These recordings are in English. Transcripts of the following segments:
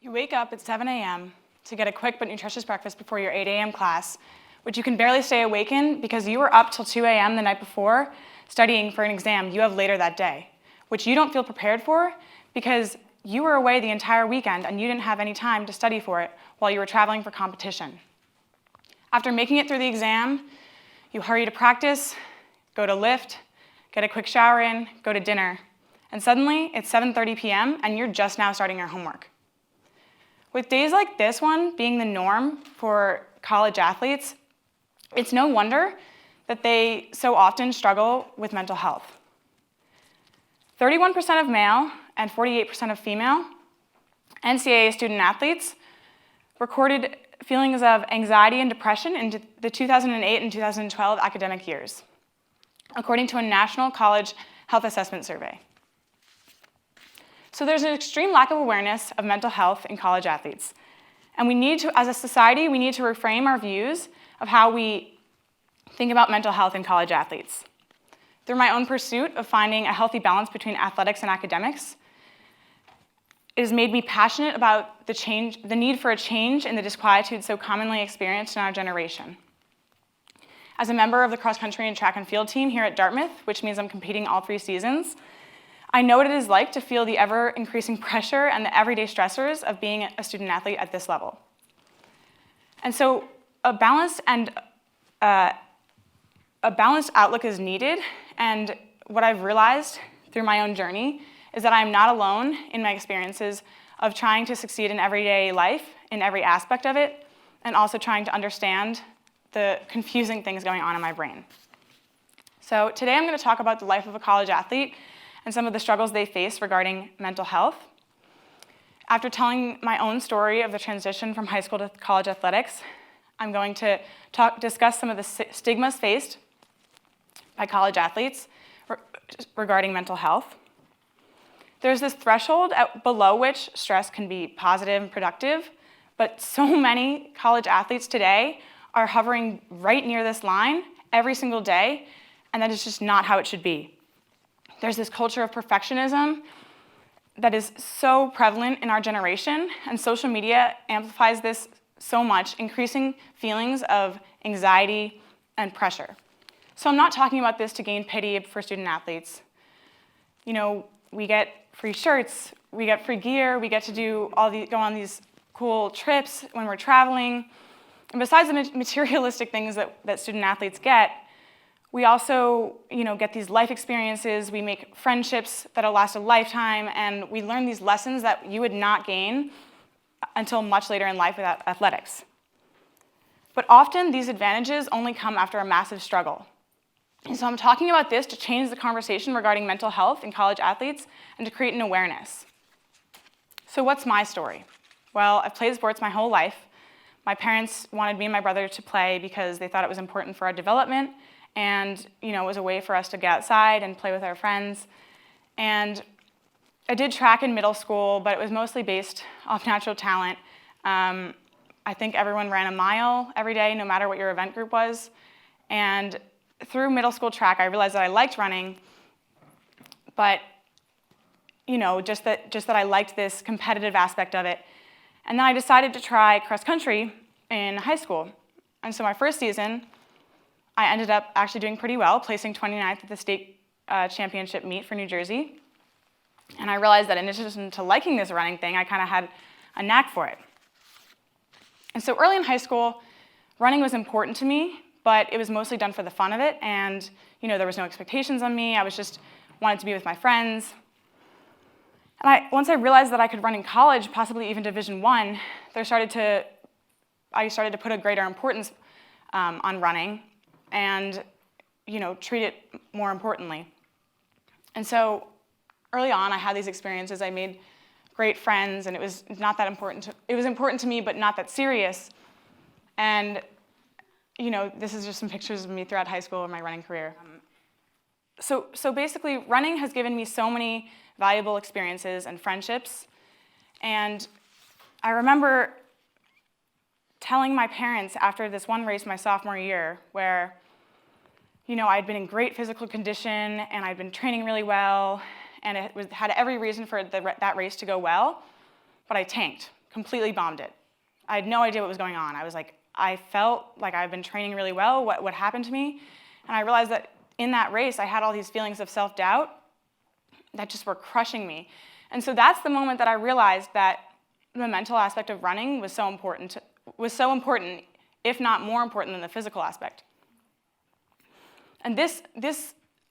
You wake up at 7 a.m. to get a quick but nutritious breakfast before your 8 a.m. class, which you can barely stay awake in because you were up till 2 a.m. the night before studying for an exam you have later that day, which you don't feel prepared for because you were away the entire weekend and you didn't have any time to study for it while you were traveling for competition. After making it through the exam, you hurry to practice, go to lift, get a quick shower in, go to dinner, and suddenly it's 7:30 p.m. and you're just now starting your homework. With days like this one being the norm for college athletes, it's no wonder that they so often struggle with mental health. 31% of male and 48% of female NCAA student athletes recorded feelings of anxiety and depression in the 2008 and 2012 academic years, according to a national college health assessment survey. So there's an extreme lack of awareness of mental health in college athletes. And we need to, as a society, we need to reframe our views of how we think about mental health in college athletes. Through my own pursuit of finding a healthy balance between athletics and academics, it has made me passionate about the need for a change in the disquietude so commonly experienced in our generation. As a member of the cross-country and track and field team here at Dartmouth, which means I'm competing all 3 seasons, I know what it is like to feel the ever-increasing pressure and the everyday stressors of being a student athlete at this level. And so a balanced outlook is needed, and what I've realized through my own journey is that I'm not alone in my experiences of trying to succeed in everyday life, in every aspect of it, and also trying to understand the confusing things going on in my brain. So today I'm going to talk about the life of a college athlete and some of the struggles they face regarding mental health. After telling my own story of the transition from high school to college athletics, I'm going to discuss some of the stigmas faced by college athletes regarding mental health. There's this threshold below which stress can be positive and productive, but so many college athletes today are hovering right near this line every single day, and that is just not how it should be. There's this culture of perfectionism that is so prevalent in our generation, and social media amplifies this so much, increasing feelings of anxiety and pressure. So I'm not talking about this to gain pity for student athletes. You know, we get free shirts, we get free gear, we get to go on these cool trips when we're traveling. And besides the materialistic things that student athletes get, we also, get these life experiences, we make friendships that'll last a lifetime, and we learn these lessons that you would not gain until much later in life without athletics. But often these advantages only come after a massive struggle. And so I'm talking about this to change the conversation regarding mental health in college athletes and to create an awareness. So what's my story? Well, I've played sports my whole life. My parents wanted me and my brother to play because they thought it was important for our development, and it was a way for us to get outside and play with our friends. And I did track in middle school, but it was mostly based off natural talent. I think everyone ran a mile every day, no matter what your event group was. And through middle school track, I realized that I liked running, but just that I liked this competitive aspect of it. And then I decided to try cross country in high school. And so my first season, I ended up actually doing pretty well, placing 29th at the state championship meet for New Jersey. And I realized that in addition to liking this running thing, I kind of had a knack for it. And so early in high school, running was important to me, but it was mostly done for the fun of it. And there was no expectations on me. I was just wanted to be with my friends. And once I realized that I could run in college, possibly even Division I, I started to put a greater importance on running and treat it more importantly. And so early on, I had these experiences. I made great friends, and it was not that important. It was important to me, but not that serious. And this is just some pictures of me throughout high school and my running career. So basically, running has given me so many valuable experiences and friendships. And I remember telling my parents after this one race my sophomore year where, I'd been in great physical condition and I'd been training really well and had every reason for that race to go well, but I tanked completely bombed it. I had no idea what was going on. I felt like I've been training really well. What happened to me? And I realized that in that race, I had all these feelings of self-doubt that just were crushing me. And so that's the moment that I realized that the mental aspect of running was so important, if not more important than the physical aspect. And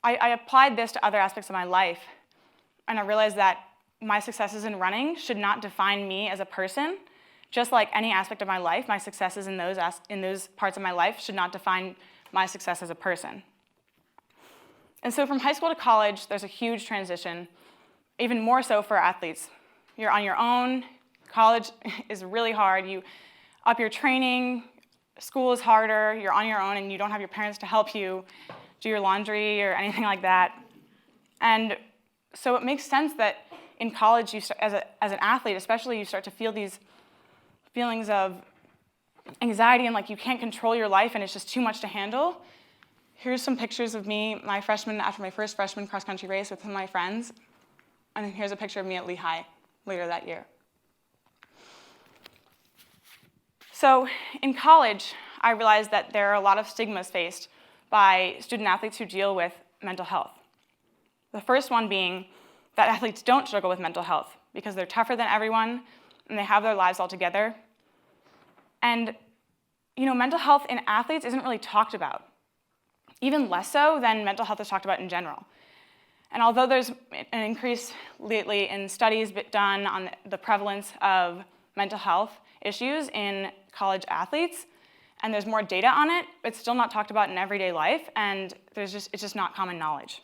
I applied this to other aspects of my life, and I realized that my successes in running should not define me as a person. Just like any aspect of my life, my successes in those parts of my life should not define my success as a person. And so from high school to college, there's a huge transition, even more so for athletes. You're on your own. College is really hard. You up your training. School is harder. You're on your own, and you don't have your parents to help you do your laundry or anything like that. And so it makes sense that in college, as an athlete especially, you start to feel these feelings of anxiety and like you can't control your life and it's just too much to handle. Here's some pictures of me, after my first freshman cross-country race with some of my friends. And here's a picture of me at Lehigh later that year. So in college, I realized that there are a lot of stigmas faced by student athletes who deal with mental health. The first one being that athletes don't struggle with mental health because they're tougher than everyone and they have their lives all together. And mental health in athletes isn't really talked about, even less so than mental health is talked about in general. And although there's an increase lately in studies done on the prevalence of mental health issues in college athletes, and there's more data on it, it's still not talked about in everyday life, and it's just not common knowledge.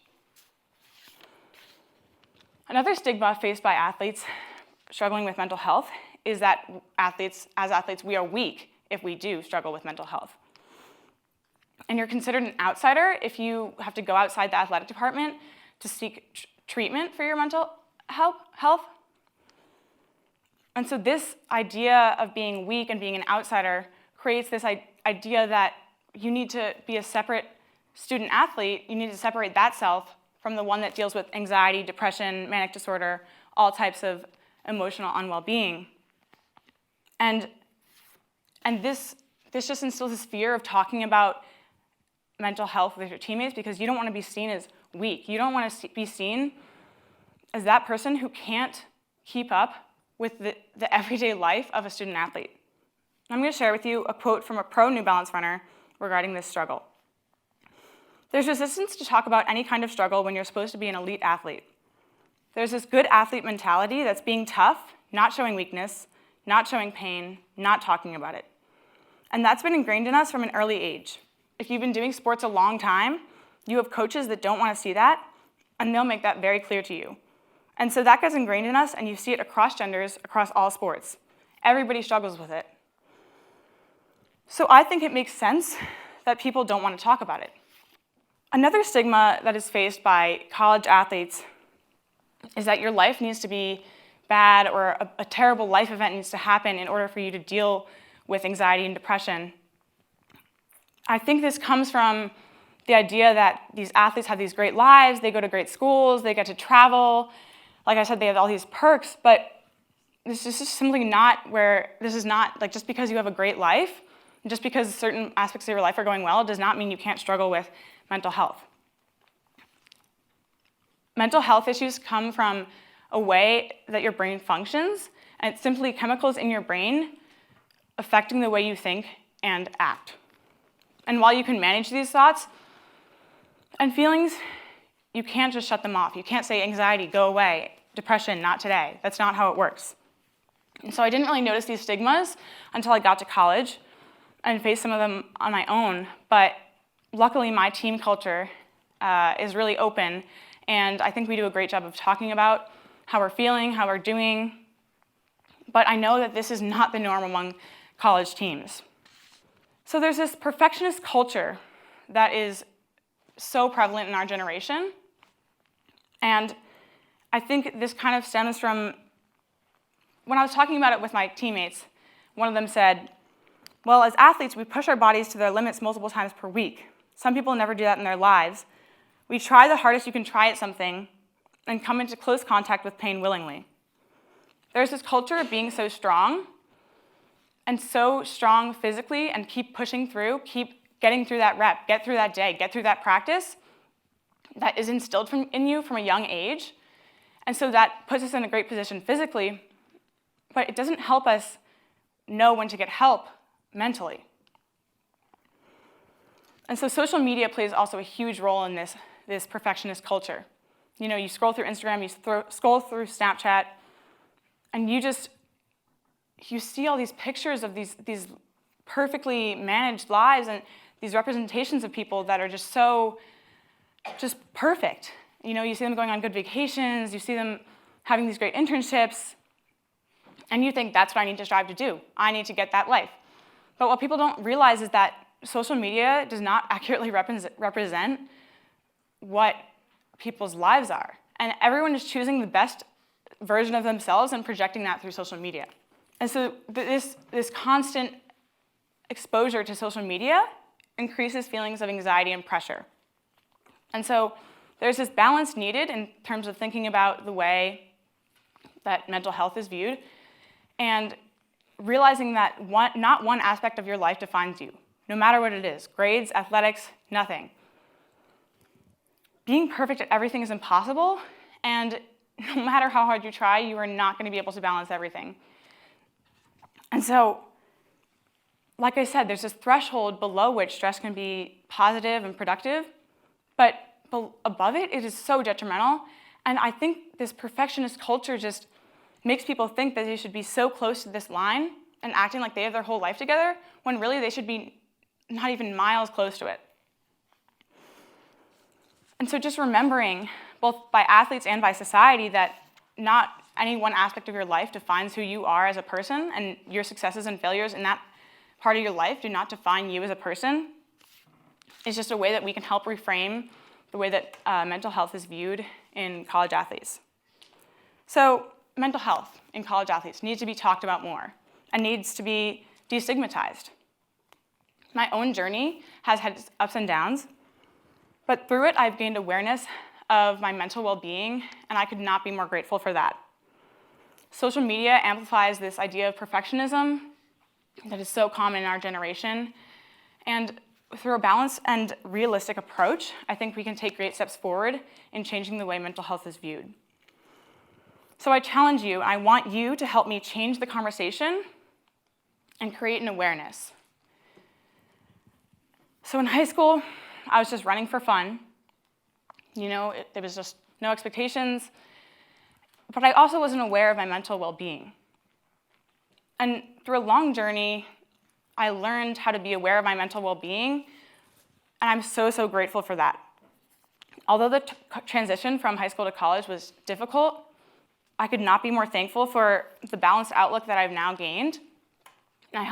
Another stigma faced by athletes struggling with mental health is that as athletes, we are weak if we do struggle with mental health. And you're considered an outsider if you have to go outside the athletic department to seek treatment for your mental health. And so this idea of being weak and being an outsider creates this idea that you need to be a separate student athlete. You need to separate that self from the one that deals with anxiety, depression, manic disorder, all types of emotional unwell-being. And this just instills this fear of talking about mental health with your teammates because you don't want to be seen as weak. You don't want to be seen as that person who can't keep up with the everyday life of a student athlete. I'm going to share with you a quote from a pro New Balance runner regarding this struggle. There's resistance to talk about any kind of struggle when you're supposed to be an elite athlete. There's this good athlete mentality that's being tough, not showing weakness, not showing pain, not talking about it. And that's been ingrained in us from an early age. If you've been doing sports a long time, you have coaches that don't want to see that, and they'll make that very clear to you. And so that gets ingrained in us, and you see it across genders, across all sports. Everybody struggles with it. So I think it makes sense that people don't want to talk about it. Another stigma that is faced by college athletes is that your life needs to be bad or a terrible life event needs to happen in order for you to deal with anxiety and depression. I think this comes from the idea that these athletes have these great lives, they go to great schools, they get to travel. Like I said, they have all these perks, but this is just simply not like just because you have a great life, just because certain aspects of your life are going well, does not mean you can't struggle with mental health. Mental health issues come from a way that your brain functions, and it's simply chemicals in your brain affecting the way you think and act. And while you can manage these thoughts and feelings, you can't just shut them off. You can't say anxiety, go away, depression, not today. That's not how it works. And so I didn't really notice these stigmas until I got to college and faced some of them on my own, but luckily my team culture is really open, and I think we do a great job of talking about how we're feeling, how we're doing, but I know that this is not the norm among college teams. So there's this perfectionist culture that is so prevalent in our generation, and I think this kind of stems from, when I was talking about it with my teammates, one of them said, well, as athletes, we push our bodies to their limits multiple times per week. Some people never do that in their lives. We try the hardest you can try at something and come into close contact with pain willingly. There's this culture of being so strong and so strong physically and keep pushing through, keep getting through that rep, get through that day, get through that practice that is instilled in you from a young age. And so that puts us in a great position physically, but it doesn't help us know when to get help mentally. And so social media plays also a huge role in this perfectionist culture. You know, you scroll through Instagram, you scroll through Snapchat, and you see all these pictures of these perfectly managed lives and these representations of people that are just perfect. You know, you see them going on good vacations, you see them having these great internships, and you think that's what I need to strive to do. I need to get that life. But what people don't realize is that social media does not accurately represent what people's lives are. And everyone is choosing the best version of themselves and projecting that through social media. And so this constant exposure to social media increases feelings of anxiety and pressure. And so there's this balance needed in terms of thinking about the way that mental health is viewed and realizing that not one aspect of your life defines you, no matter what it is, grades, athletics, nothing. Being perfect at everything is impossible, and no matter how hard you try, you are not going to be able to balance everything. And so, like I said, there's this threshold below which stress can be positive and productive, but above it, it is so detrimental. And I think this perfectionist culture just makes people think that they should be so close to this line and acting like they have their whole life together, when really they should be not even miles close to it. And so just remembering, both by athletes and by society, that not any one aspect of your life defines who you are as a person, and your successes and failures in that part of your life do not define you as a person. It's just a way that we can help reframe the way that mental health is viewed in college athletes. So mental health in college athletes needs to be talked about more and needs to be destigmatized. My own journey has had ups and downs, but through it, I've gained awareness of my mental well-being, and I could not be more grateful for that. Social media amplifies this idea of perfectionism that is so common in our generation, and through a balanced and realistic approach, I think we can take great steps forward in changing the way mental health is viewed. So I challenge you, I want you to help me change the conversation and create an awareness. So in high school, I was just running for fun. You know, there was just no expectations. But I also wasn't aware of my mental well-being. And through a long journey, I learned how to be aware of my mental well-being, and I'm so grateful for that. Although the transition from high school to college was difficult, I could not be more thankful for the balanced outlook that I've now gained. And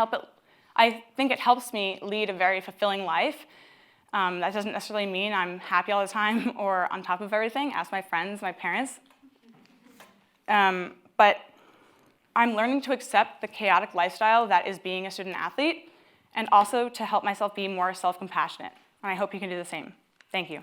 I think it helps me lead a very fulfilling life. That doesn't necessarily mean I'm happy all the time or on top of everything. Ask my friends, my parents. But I'm learning to accept the chaotic lifestyle that is being a student athlete, and also to help myself be more self-compassionate. And I hope you can do the same. Thank you.